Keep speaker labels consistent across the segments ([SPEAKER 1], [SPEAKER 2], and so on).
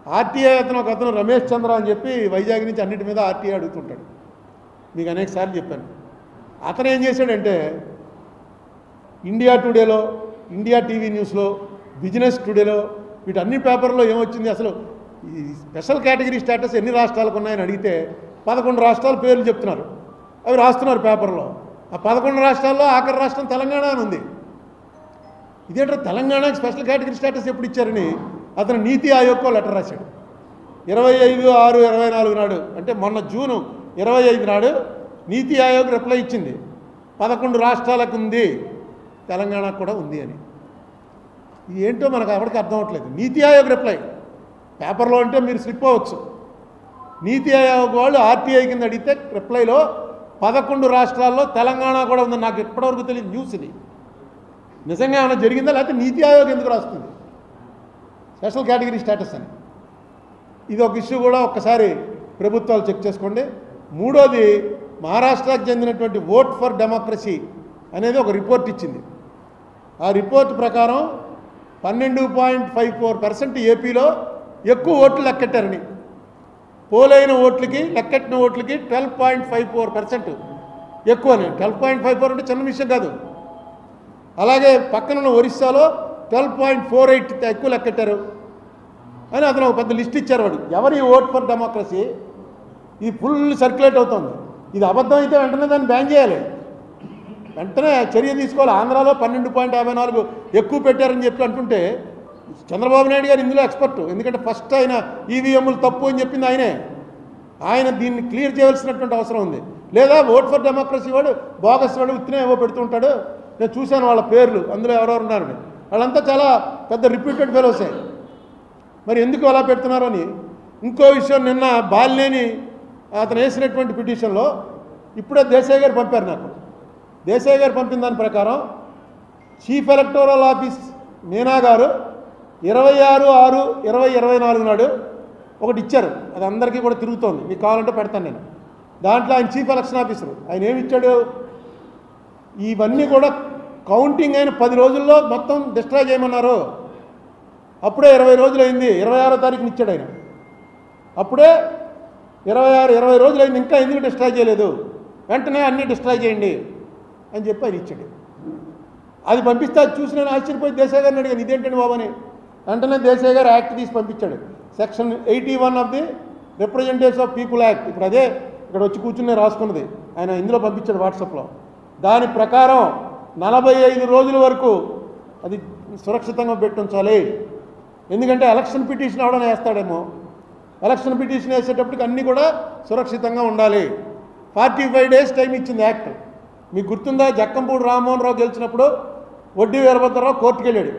[SPEAKER 1] RTI ఒక అతను రమేష్ చంద్ర అని చెప్పి వైజాగ్ నుంచి అన్నిటి మీద ఆర్టీఐ అడుగుతుంటాడు. మీకు అనేక సార్లు చెప్పాను. అతను ఏం చేశాడంటే ఇండియా టుడేలో, ఇండియా టీవీ న్యూస్లో, బిజినెస్ టుడేలో, వీటన్ని పేపర్లో ఏమొచ్చింది, అసలు ఈ స్పెషల్ కేటగిరీ స్టేటస్ ఎన్ని రాష్ట్రాలకు ఉన్నాయని అడిగితే 11 రాష్ట్రాల పేర్లు చెప్తున్నారు. అవి రాస్తున్నారు పేపర్లో. ఆ 11 రాష్ట్రాల్లో ఆఖరి రాష్ట్రం తెలంగాణ అని ఉంది. ఇదేంటో తెలంగాణకి స్పెషల్ కేటగిరీ స్టేటస్ ఎప్పుడు ఇచ్చారని అతను నీతి ఆయోగ్కో లెటర్ రాశాడు. 25/6/24 నాడు, అంటే మొన్న జూన్ 25 నాడు నీతి ఆయోగ్ రిప్లై ఇచ్చింది. 11 రాష్ట్రాలకు ఉంది, తెలంగాణకు కూడా ఉంది అని. ఇది ఏంటో మనకు ఎవరికి అర్థం అవ్వట్లేదు. నీతి ఆయోగ్ రిప్లై పేపర్లో అంటే మీరు స్లిప్ అవ్వచ్చు. నీతి ఆయోగ్ వాళ్ళు ఆర్టీఐ కింద అడిగితే రిప్లైలో 11 రాష్ట్రాల్లో తెలంగాణ కూడా ఉందని నాకు ఎప్పటివరకు తెలియదు న్యూస్. ఇది నిజంగా ఏమైనా జరిగిందా, లేకపోతే నీతి ఆయోగ్ ఎందుకు రాస్తుంది స్పెషల్ కేటగిరీ స్టేటస్ అని? ఇది ఒక ఇష్యూ కూడా ఒక్కసారి ప్రభుత్వాలు చెక్ చేసుకోండి. మూడోది, మహారాష్ట్రకు చెందినటువంటి ఓట్ ఫర్ డెమోక్రసీ అనేది ఒక రిపోర్ట్ ఇచ్చింది. ఆ రిపోర్ట్ ప్రకారం 12.54% ఏపీలో ఎక్కువ ఓట్లు లెక్కెట్టారని, పోలైన ఓట్లకి లెక్కెట్టిన ఓట్లకి 12.54% ఎక్కువని. 12.54 అంటే చిన్న విషయం కాదు. అలాగే పక్కనున్న ఒరిస్సాలో 12.48 ఎక్కువ లెక్కెట్టారు అని అతను ఒక పెద్ద లిస్ట్ ఇచ్చారు. వాడు ఎవరి ఓట్ ఫర్ డెమోక్రసీ ఇది ఫుల్ సర్క్యులేట్ అవుతుంది. ఇది అబద్ధం అయితే వెంటనే దాన్ని బ్యాన్ చేయాలి, వెంటనే చర్య తీసుకోవాలి. ఆంధ్రాలో 12.54 ఎక్కువ పెట్టారని చెప్పి అంటుంటే చంద్రబాబు నాయుడు గారు ఇందులో ఎక్స్పర్ట్. ఎందుకంటే ఫస్ట్ ఆయన ఈవీఎంలు తప్పు అని చెప్పింది ఆయనే. ఆయన దీన్ని క్లియర్ చేయవలసినటువంటి అవసరం ఉంది. లేదా ఓట్ ఫర్ డెమోక్రసీ వాడు బోగస్ వాడు ఉత్తినే ఏవో పెడుతుంటాడు. నేను చూశాను వాళ్ళ పేర్లు, అందులో ఎవరెవరు ఉన్నారని. వాళ్ళంతా చాలా పెద్ద రిప్యూటెడ్ ఫెలోసే. మరి ఎందుకు అలా పెడుతున్నారు అని. ఇంకో విషయం, నిన్న బాలినేని అతను వేసినటువంటి పిటిషన్లో ఇప్పుడే దేశాయ్ గారు పంపారు నాకు. దేశాయ్ గారు పంపిన దాని ప్రకారం చీఫ్ ఎలక్టోరల్ ఆఫీస్ మీనా గారు 26/6/2024 నాడు ఒకటి ఇచ్చారు. అది అందరికీ కూడా తిరుగుతోంది, మీకు కావాలంటే పెడతాను నేను. దాంట్లో ఆయన చీఫ్ ఎలక్షన్ ఆఫీసరు ఆయన ఏమి ఇచ్చాడు, ఇవన్నీ కూడా కౌంటింగ్ అయిన 10 రోజుల్లో మొత్తం డిస్ట్రాయ్ చేయమన్నారు. అప్పుడే 20 రోజులు అయింది, 26వ తారీఖుని ఇచ్చాడు ఆయన. అప్పుడే 20 రోజులు అయింది, ఇంకా ఎందుకు డిస్ట్రాయ్ చేయలేదు, వెంటనే అన్నీ డిస్ట్రాయ్ చేయండి అని చెప్పి ఆయన ఇచ్చాడు. అది పంపిస్తే అది చూసి నేను ఆశ్చర్యపోయి దేశాయ్ గారిని అడిగాను, ఇదేంటండి బాబు అని. వెంటనే దేశాయ్ గారు యాక్ట్ తీసి పంపించాడు. Section 81 of the representatives of people act. ఇప్పుడు అదే ఇక్కడ వచ్చి కూర్చుని రాసుకున్నది ఆయన ఇందులో పంపించాడు వాట్సాప్లో. దాని ప్రకారం 45 రోజుల వరకు అది సురక్షితంగా పెట్టుంచాలి. ఎందుకంటే ఎలక్షన్ పిటిషన్ ఎవడన్నా వేస్తాడేమో, ఎలక్షన్ పిటిషన్ వేసేటప్పటికి అన్నీ కూడా సురక్షితంగా ఉండాలి. 45 డేస్ టైం ఇచ్చింది యాక్ట్. మీకు గుర్తుందా, జక్కంపూడి రామ్మోహన్ రావు గెలిచినప్పుడు వడ్డీ వీరభద్రరావు కోర్టుకు వెళ్ళాడు.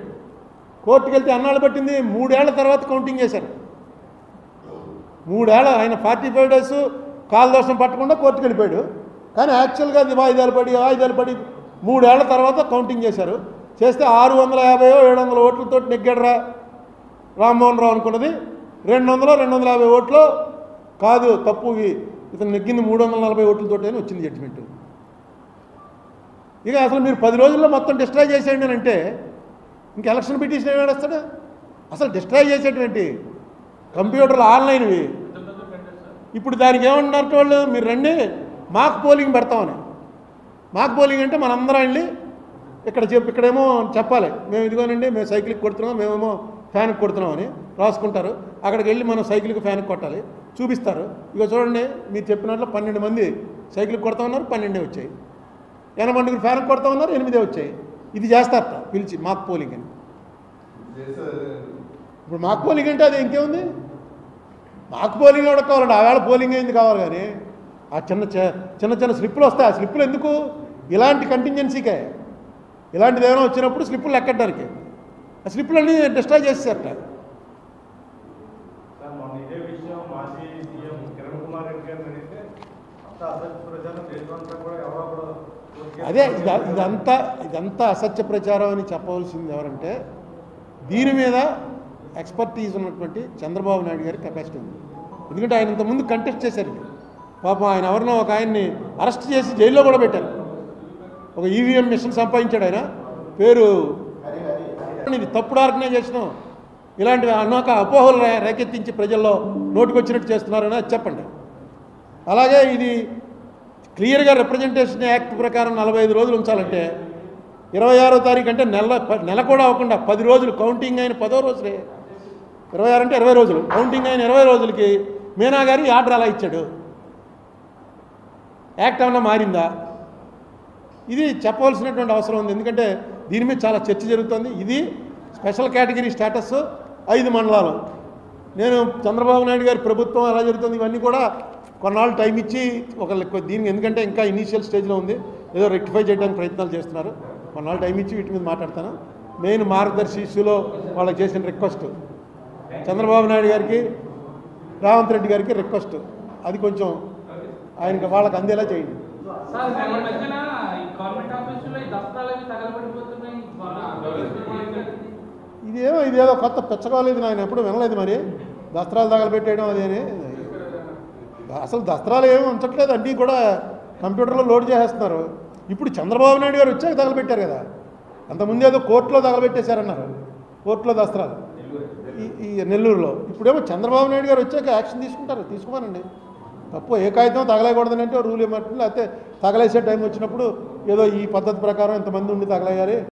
[SPEAKER 1] కోర్టుకు వెళ్తే అన్నాళ్ళు పట్టింది, 3 ఏళ్ల తర్వాత కౌంటింగ్ చేశారు. 3 ఏళ్ళ ఆయన 45 డేస్ కాలదోషం పట్టకుండా కోర్టుకు వెళ్ళిపోయాడు. కానీ యాక్చువల్గా అది వాయిదాలు పడి 3 ఏళ్ల తర్వాత కౌంటింగ్ చేశారు. చేస్తే 650-700 ఓట్లతో నెగ్గాడరా రామ్మోహన్ రావు అనుకున్నది 200-250 ఓట్లు కాదు, తప్పు, ఇతను నెగ్గింది 340 ఓట్లతో అని వచ్చింది జడ్జిమెంట్. ఇక అసలు మీరు 10 రోజుల్లో మొత్తం డిస్ట్రాయ్ చేసేయండి అని అంటే ఇంక ఎలక్షన్ పిటిషన్ ఏమి వేస్తాడు. అసలు డిస్ట్రాయ్ చేసేటువంటి కంప్యూటర్లు ఆన్లైన్వి. ఇప్పుడు దానికి ఏమంటున్నారు వాళ్ళు, మీరు రండి మాక్ పోలింగ్ పెడతామని. మాక్ పోలింగ్ అంటే మనందరం వెళ్ళి ఇక్కడేమో చెప్పాలి, మేము ఇదిగోనండి మేము సైకిల్కి కొడుతున్నాం, మేమేమో ఫ్యాన్కి కొడుతున్నాం అని రాసుకుంటారు. అక్కడికి వెళ్ళి మనం సైకిల్కి ఫ్యాన్కి కొట్టాలి, చూపిస్తారు. ఇక చూడండి మీరు చెప్పినట్లు 12 మంది సైకిల్కి కొడతా ఉన్నారు, 12 వచ్చాయి. 80 మందికి ఫ్యాన్కి కొడతా ఉన్నారు, 8 వచ్చాయి. ఇది చేస్తారట పిలిచి మాక్ పోలింగ్ అని. ఇప్పుడు మాక్ పోలింగ్ అంటే అది ఇంకేముంది, మాక్ పోలింగ్ కూడా కావాలండి. ఆవేళ పోలింగ్ అయింది కావాలి. కానీ ఆ చిన్న స్లిప్పులు వస్తాయి. ఆ స్లిప్పులు ఎందుకు, ఇలాంటి కంటింజెన్సీకే, ఇలాంటిది ఏమైనా వచ్చినప్పుడు స్లిప్పులు లెక్కడానికి. ఆ స్లిప్పులు అన్నీ డిస్ట్రాయ్ చేసేసారట. అదే ఇదంతా అసత్య ప్రచారం అని చెప్పవలసింది ఎవరంటే, దీని మీద ఎక్స్పర్టీజ్ ఉన్నటువంటి చంద్రబాబు నాయుడు గారి కెపాసిటీ ఉంది. ఎందుకంటే ఆయన ఇంతకుముందు కంటెస్ట్ చేశారు. పాపం ఆయన ఎవరినో ఒక ఆయన్ని అరెస్ట్ చేసి జైల్లో కూడా పెట్టారు. ఒక ఈవీఎం మిషన్ సంపాదించాడు ఆయన, పేరు ఇది తప్పుడు ఆర్గనైజేషను. ఇలాంటి అనేక అపోహలు రేకెత్తించి ప్రజల్లో నోటుకొచ్చినట్టు చేస్తున్నారని అది చెప్పండి. అలాగే ఇది క్లియర్గా రిప్రజెంటేషన్ యాక్ట్ ప్రకారం 45 రోజులు ఉంచాలంటే 26వ తారీఖు అంటే నెల కూడా అవ్వకుండా 10 రోజులు కౌంటింగ్ అయిన 10వ రోజులే. 26 అంటే 20 రోజులు, కౌంటింగ్ అయిన 20 రోజులకి మీనా గారు ఆర్డర్ అలా ఇచ్చాడు. యాక్ట్ ఏమన్నా మారిందా? ఇది చెప్పవలసినటువంటి అవసరం ఉంది. ఎందుకంటే దీని మీద చాలా చర్చ జరుగుతుంది. ఇది స్పెషల్ కేటగిరీ స్టేటస్ 5 మండలాలు. నేను చంద్రబాబు నాయుడు గారి ప్రభుత్వం ఎలా జరుగుతుంది ఇవన్నీ కూడా కొన్నాళ్ళు టైం ఇచ్చి దీనికి, ఎందుకంటే ఇంకా ఇనీషియల్ స్టేజ్లో ఉంది, ఏదో రెక్టిఫై చేయడానికి ప్రయత్నాలు చేస్తున్నారు. కొన్నాళ్ళు టైం ఇచ్చి వీటి మీద మాట్లాడతాను. మెయిన్ మార్గదర్శి ఇష్యూలో వాళ్ళకి చేసిన రిక్వెస్ట్, చంద్రబాబు నాయుడు గారికి రేవంత్ రెడ్డి గారికి రిక్వెస్ట్, అది కొంచెం ఆయనకి వాళ్ళకి అందేలా చేయండి. ఇదేదో కొత్త పెచ్చకోలేదు, ఆయన ఎప్పుడు వినలేదు. మరి దస్త్రాలు తగలబెట్టేయడం అదేని, అసలు దస్త్రాలు ఏమి ఉంచట్లేదు, అన్నీ కూడా కంప్యూటర్లో లోడ్ చేసేస్తున్నారు. ఇప్పుడు చంద్రబాబు నాయుడు గారు వచ్చాక తగలబెట్టారు కదా, అంతకుముందు ఏదో కోర్టులో తగలబెట్టేశారన్నారు, కోర్టులో దస్త్రాలు ఈ నెల్లూరులో. ఇప్పుడేమో చంద్రబాబు నాయుడు గారు వచ్చాక యాక్షన్ తీసుకుంటారు, తీసుకోమనండి. తప్పు ఏ కాగితం తగలేయకూడదని అంటే రూల్ ఏమంటుంది, లేకపోతే తగలేసే టైం వచ్చినప్పుడు ఏదో ఈ పద్ధతి ప్రకారం ఇంతమంది ఉండి తగలేయాలి